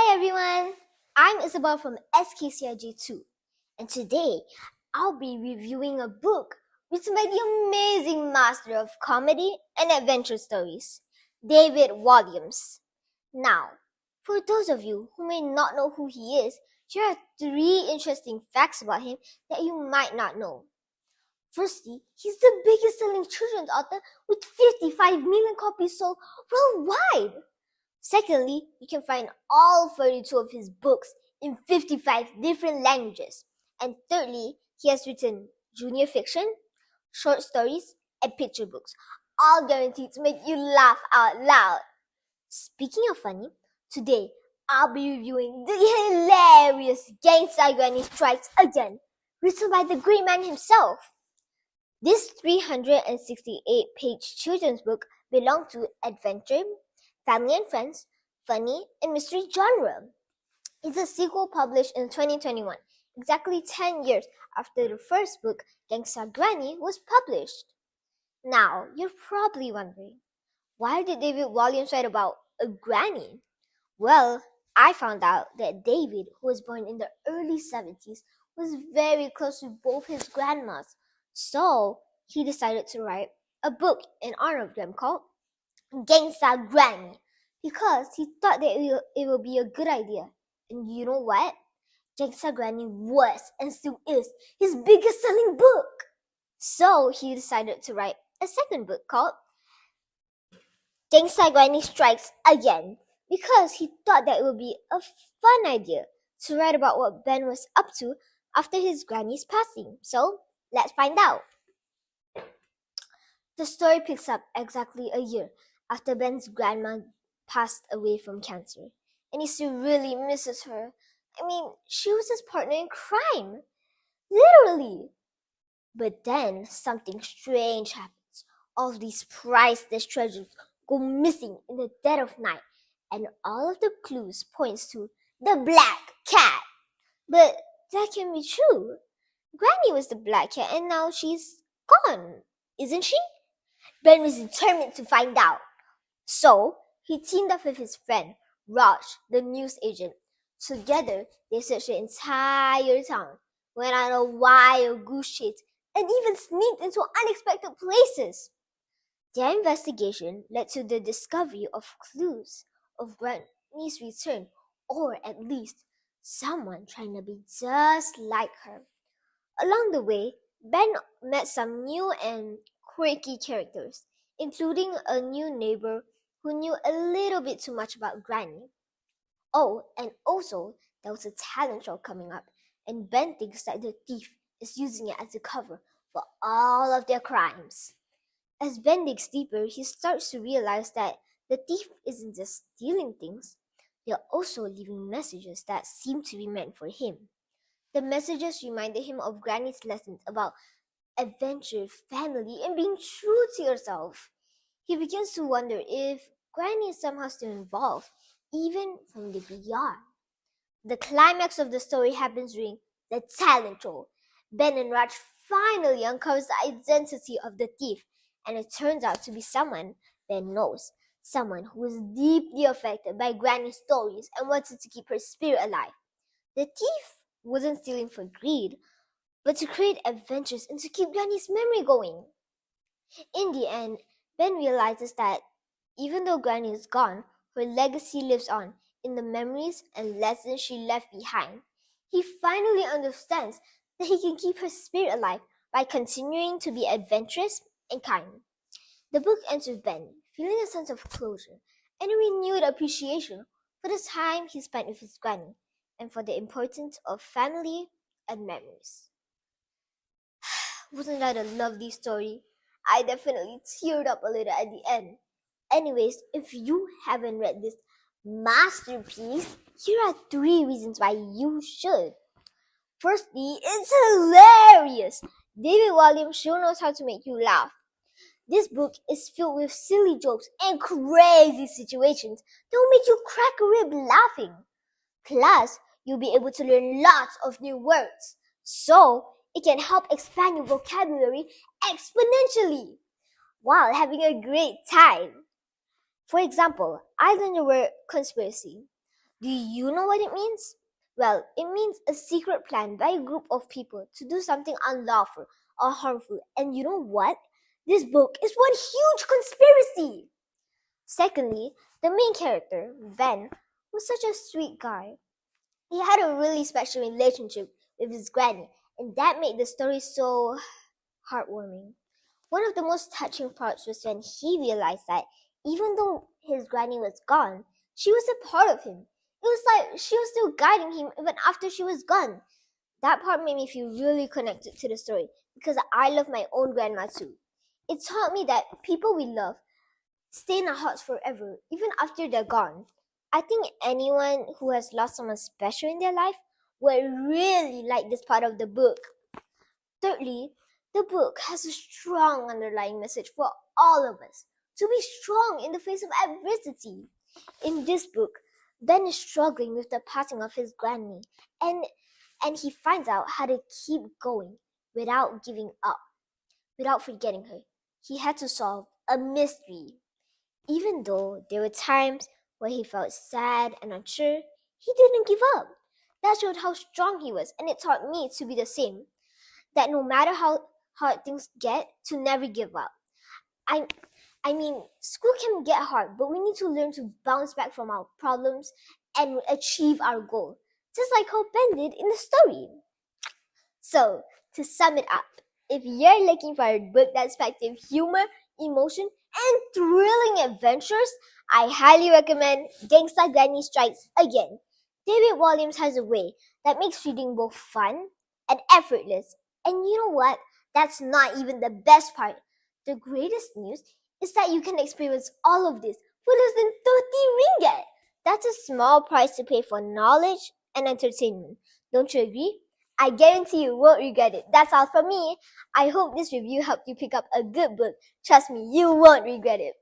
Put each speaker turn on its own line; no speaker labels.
Hi everyone, I'm Isabel from SKCIG2, and today I'll be reviewing a book written by the amazing master of comedy and adventure stories, David Walliams. Now, for those of you who may not know who he is, here are 3 interesting facts about him that you might not know. Firstly, he's the biggest selling children's author with 55 million copies sold worldwide. Secondly, you can find all 32 of his books in 55 different languages. And thirdly, he has written junior fiction, short stories, and picture books, all guaranteed to make you laugh out loud. Speaking of funny, today I'll be reviewing the hilarious Gangsta Granny Strikes Again, written by the great man himself. This 368-page children's book belonged to adventure, family and friends, funny, and mystery genre. It's a sequel published in 2021, exactly 10 years after the first book, Gangsta Granny, was published. Now, you're probably wondering, why did David Walliams write about a granny? Well, I found out that David, who was born in the early 70s, was very close to both his grandmas. So, he decided to write a book in honor of them called Gangsta Granny, because he thought that it would be a good idea. And you know what? Gangsta Granny was and still is his biggest selling book. So he decided to write a second book called Gangsta Granny Strikes Again, because he thought that it would be a fun idea to write about what Ben was up to after his granny's passing. So let's find out. The story picks up exactly a year after Ben's grandma passed away from cancer, and he still really misses her. I mean, she was his partner in crime, literally. But then something strange happens. All of these priceless treasures go missing in the dead of night, and all of the clues points to the black cat. But that can be true. Granny was the black cat, and now she's gone, isn't she? Ben was determined to find out. So, he teamed up with his friend, Raj, the news agent. Together, they searched the entire town, went on a wild goose chase, and even sneaked into unexpected places. Their investigation led to the discovery of clues of Granny's return, or at least someone trying to be just like her. Along the way, Ben met some new and quirky characters, including a new neighbor who knew a little bit too much about Granny. Oh, and also, there was a talent show coming up, and Ben thinks that the thief is using it as a cover for all of their crimes. As Ben digs deeper, he starts to realize that the thief isn't just stealing things, they're also leaving messages that seem to be meant for him. The messages reminded him of Granny's lessons about adventure, family, and being true to yourself. He begins to wonder if Granny is somehow still involved, even from the beyond. The climax of the story happens during the talent show. Ben and Raj finally uncovers the identity of the thief, and it turns out to be someone Ben knows, someone who was deeply affected by Granny's stories and wanted to keep her spirit alive. The thief wasn't stealing for greed, but to create adventures and to keep Granny's memory going. In the end, Ben realizes that even though Granny is gone, her legacy lives on in the memories and lessons she left behind. He finally understands that he can keep her spirit alive by continuing to be adventurous and kind. The book ends with Ben feeling a sense of closure and a renewed appreciation for the time he spent with his granny and for the importance of family and memories. Wasn't that a lovely story? I definitely teared up a little at the end. Anyways, if you haven't read this masterpiece, here are 3 reasons why you should. Firstly, it's hilarious. David Walliams sure knows how to make you laugh. This book is filled with silly jokes and crazy situations that will make you crack a rib laughing. Plus, you'll be able to learn lots of new words. So, it can help expand your vocabulary exponentially while having a great time. For example, I learned the word conspiracy. Do you know what it means? Well, it means a secret plan by a group of people to do something unlawful or harmful. And you know what? This book is one huge conspiracy. Secondly, the main character, Ben, was such a sweet guy. He had a really special relationship with his granny, and that made the story so heartwarming. One of the most touching parts was when he realized that even though his granny was gone, she was a part of him. It was like she was still guiding him even after she was gone. That part made me feel really connected to the story because I love my own grandma too. It taught me that people we love stay in our hearts forever, even after they're gone. I think anyone who has lost someone special in their life will really like this part of the book. Thirdly, the book has a strong underlying message for all of us to be strong in the face of adversity. In this book, Ben is struggling with the passing of his granny, and he finds out how to keep going without giving up, without forgetting her. He had to solve a mystery. Even though there were times where he felt sad and unsure, he didn't give up. That showed how strong he was, and it taught me to be the same. That no matter how hard things get, to never give up. I mean, school can get hard, but we need to learn to bounce back from our problems and achieve our goal, just like how Ben did in the story. So, to sum it up, if you're looking for a book that's packed with humor, emotion, and thrilling adventures, I highly recommend Gangsta Granny Strikes Again. David Williams has a way that makes reading both fun and effortless. And you know what? That's not even the best part. The greatest news is that you can experience all of this for less than 30 ringgit. That's a small price to pay for knowledge and entertainment. Don't you agree? I guarantee you won't regret it. That's all from me. I hope this review helped you pick up a good book. Trust me, you won't regret it.